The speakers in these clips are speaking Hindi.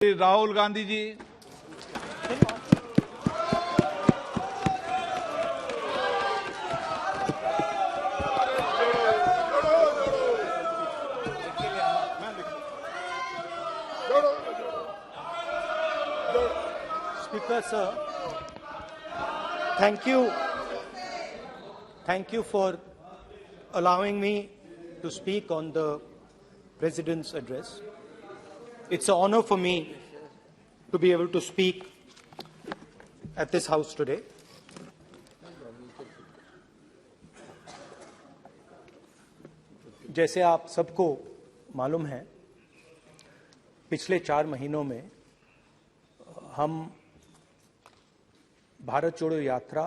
Rahul Gandhi ji. Speaker sir, thank you for allowing me to speak on the President's address. It's an honor for me to be able to speak at this House today. जैसे आप सबको मालूम है, पिछले 4 महीनों में हम भारत जोड़ो यात्रा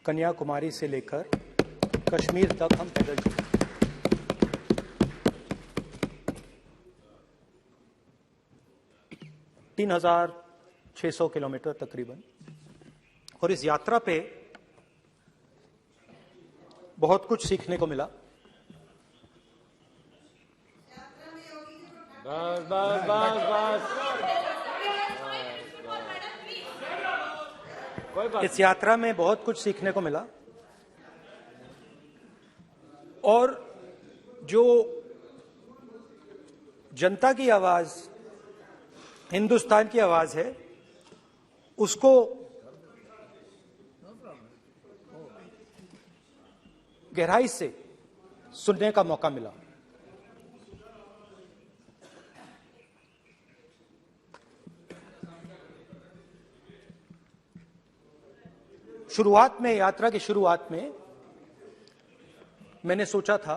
कन्याकुमारी से लेकर कश्मीर तक हम पैदल चले। तीन 3,600 किलोमीटर तकरीबन। और इस यात्रा पे बहुत कुछ सीखने को मिला। इस यात्रा में बहुत कुछ सीखने को मिला और जो जनता की आवाज, हिंदुस्तान की आवाज है, उसको गहराई से सुनने का मौका मिला। शुरुआत में, यात्रा की शुरुआत में मैंने सोचा था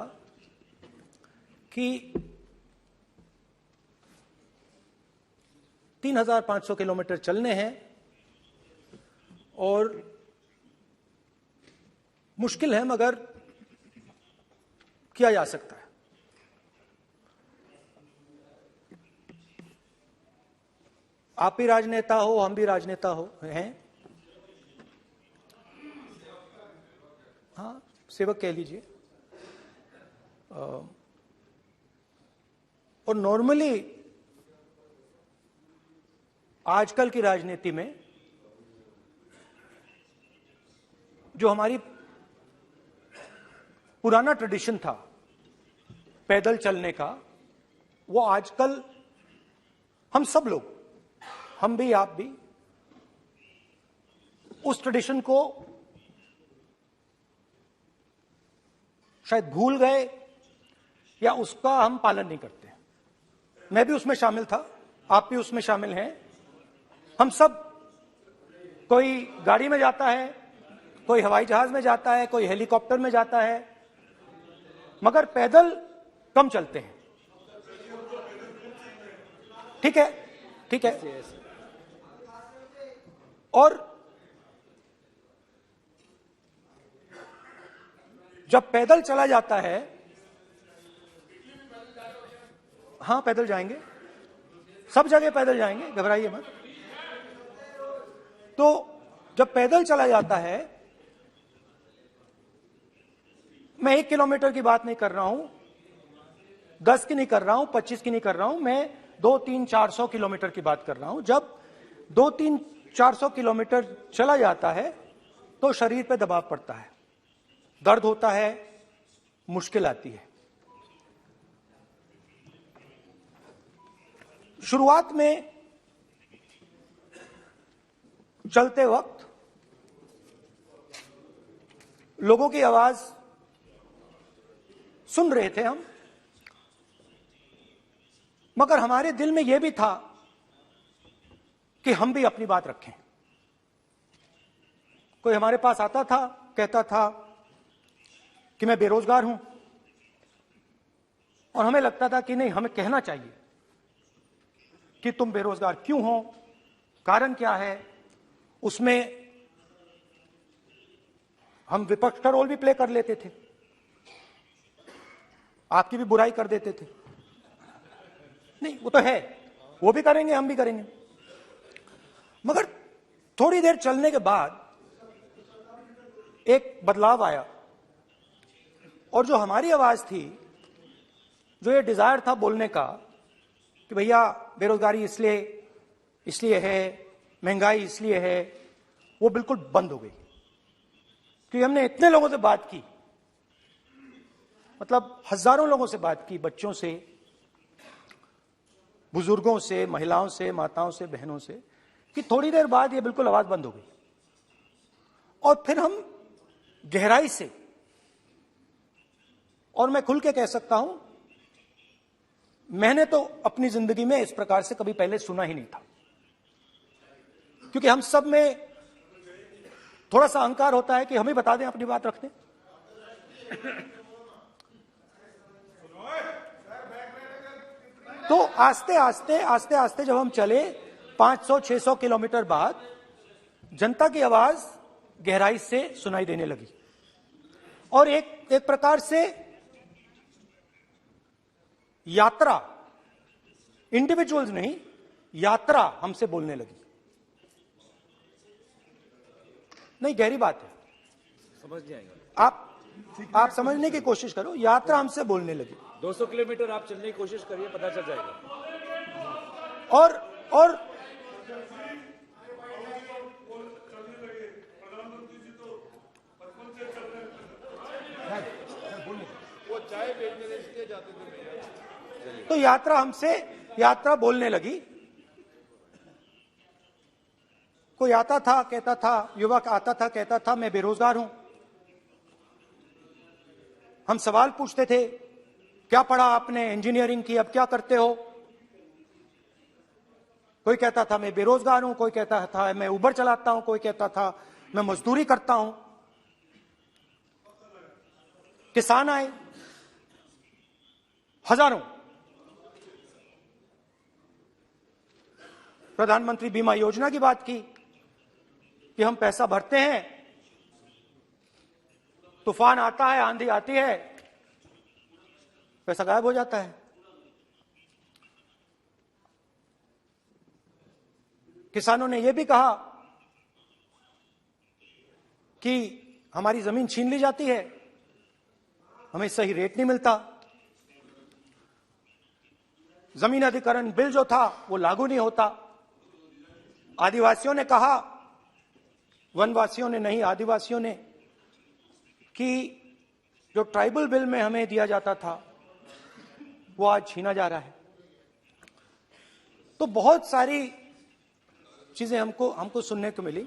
कि 3,500 किलोमीटर चलने हैं और मुश्किल है मगर किया जा सकता है। आप भी राजनेता हो, हम भी राजनेता हैं, हाँ, सेवक कह लीजिए। और नॉर्मली आजकल की राजनीति में जो हमारी पुराना ट्रेडिशन था पैदल चलने का, वो आजकल हम सब लोग, हम भी आप भी, उस ट्रेडिशन को शायद भूल गए या उसका हम पालन नहीं करते। मैं भी उसमें शामिल था, आप भी उसमें शामिल हैं। हम सब, कोई गाड़ी में जाता है, कोई हवाई जहाज में जाता है, कोई हेलीकॉप्टर में जाता है, मगर पैदल कम चलते हैं। ठीक है, ठीक है। और जब पैदल चला जाता है, हाँ पैदल जाएंगे, सब जगह पैदल जाएंगे, घबराइए मत। तो जब पैदल चला जाता है, मैं 1 किलोमीटर की बात नहीं कर रहा हूं, 10 की नहीं कर रहा हूं, 25 की नहीं कर रहा हूं, मैं 200-300-400 किलोमीटर की बात कर रहा हूं। जब 200-300-400 किलोमीटर चला जाता है तो शरीर पे दबाव पड़ता है, दर्द होता है, मुश्किल आती है। शुरुआत में चलते वक्त लोगों की आवाज सुन रहे थे हम, मगर हमारे दिल में यह भी था कि हम भी अपनी बात रखें। कोई हमारे पास आता था, कहता था कि मैं बेरोजगार हूं, और हमें लगता था कि नहीं, हमें कहना चाहिए कि तुम बेरोजगार क्यों हो, कारण क्या है। उसमें हम विपक्ष का रोल भी प्ले कर लेते थे, आपकी भी बुराई कर देते थे। नहीं, वो तो है, वो भी करेंगे, हम भी करेंगे। मगर थोड़ी देर चलने के बाद एक बदलाव आया और जो हमारी आवाज थी, जो ये डिजायर था बोलने का कि भैया बेरोजगारी इसलिए है, महंगाई इसलिए है, वो बिल्कुल बंद हो गई। क्योंकि हमने इतने लोगों से बात की, मतलब हजारों लोगों से बात की, बच्चों से, बुजुर्गों से, महिलाओं से, माताओं से, बहनों से, कि थोड़ी देर बाद ये बिल्कुल आवाज बंद हो गई। और फिर हम गहराई से, और मैं खुल के कह सकता हूं, मैंने तो अपनी जिंदगी में इस प्रकार से कभी पहले सुना ही नहीं था। क्योंकि हम सब में थोड़ा सा अहंकार होता है कि हम ही बता दें, अपनी बात रख दें। तो आस्ते आस्ते जब हम चले 500-600 किलोमीटर बाद, जनता की आवाज गहराई से सुनाई देने लगी। और एक प्रकार से यात्रा, इंडिविजुअल्स नहीं, यात्रा हमसे बोलने लगी। नहीं, गहरी बात है, समझ नहीं आएगा। आप समझने की कोशिश करो। यात्रा हमसे बोलने लगी। 200 किलोमीटर आप चलने की कोशिश करिए, पता चल जाएगा। और वो चाय बेचने इसलिए जाते थे। तो यात्रा बोलने लगी। कोई आता था, कहता था, युवक आता था, कहता था मैं बेरोजगार हूं। हम सवाल पूछते थे, क्या पढ़ा आपने? इंजीनियरिंग की, अब क्या करते हो? कोई कहता था मैं बेरोजगार हूं, कोई कहता था मैं उबर चलाता हूं, कोई कहता था मैं मजदूरी करता हूं। किसान आए हजारों। प्रधानमंत्री बीमा योजना की बात की कि हम पैसा भरते हैं, तूफान आता है, आंधी आती है, पैसा गायब हो जाता है। किसानों ने यह भी कहा कि हमारी जमीन छीन ली जाती है, हमें सही रेट नहीं मिलता। जमीन अधिग्रहण बिल जो था वो लागू नहीं होता। आदिवासियों ने कहा, वनवासियों ने नहीं, आदिवासियों ने, कि जो ट्राइबल बिल में हमें दिया जाता था वो आज छीना जा रहा है। तो बहुत सारी चीजें हमको सुनने को मिली।